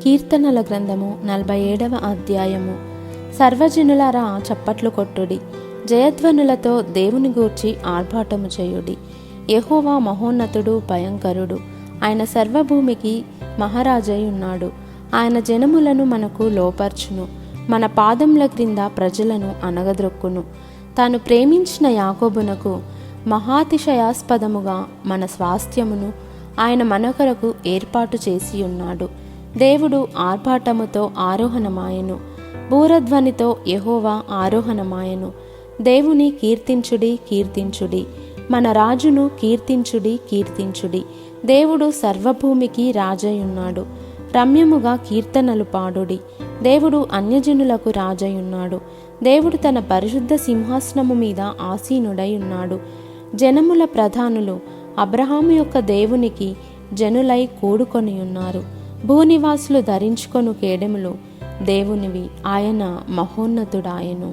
కీర్తనల గ్రంథము 47వ అధ్యాయము. సర్వజనులారా చప్పట్లు కొట్టుడి, జయధ్వనులతో దేవుని గూర్చి ఆర్భాటము చేయుడి. యెహోవా మహోన్నతుడు, భయంకరుడు, ఆయన సర్వభూమికి మహారాజై ఉన్నాడు. ఆయన జనములను మనకు లోపర్చును, మన పాదముల క్రింద ప్రజలను అనగద్రొక్కును. తాను ప్రేమించిన యాకోబునకు మహాతిశయాస్పదముగా మన స్వాస్థ్యమును ఆయన మన కొరకు ఏర్పాటు చేసి ఉన్నాడు. దేవుడు ఆర్భాటముతో ఆరోహణమాయెను, బూరధ్వనితో యెహోవా ఆరోహణమాయెను. దేవుని కీర్తించుడి, కీర్తించుడి, మన రాజును కీర్తించుడి, కీర్తించుడి. దేవుడు సర్వభూమికి రాజయున్నాడు. రమ్యముగా కీర్తనలు పాడుడి. దేవుడు అన్యజనులకు రాజయున్నాడు. దేవుడు తన పరిశుద్ధ సింహాసనము మీద ఆసీనుడై ఉన్నాడు. జనముల ప్రధానులు అబ్రహాము యొక్క దేవునికి జనులై కూడుకొని ఉన్నారు. భూనివాసులు ధరించుకొను కేడెములు దేవునివి, ఆయన మహోన్నతుడాయెను.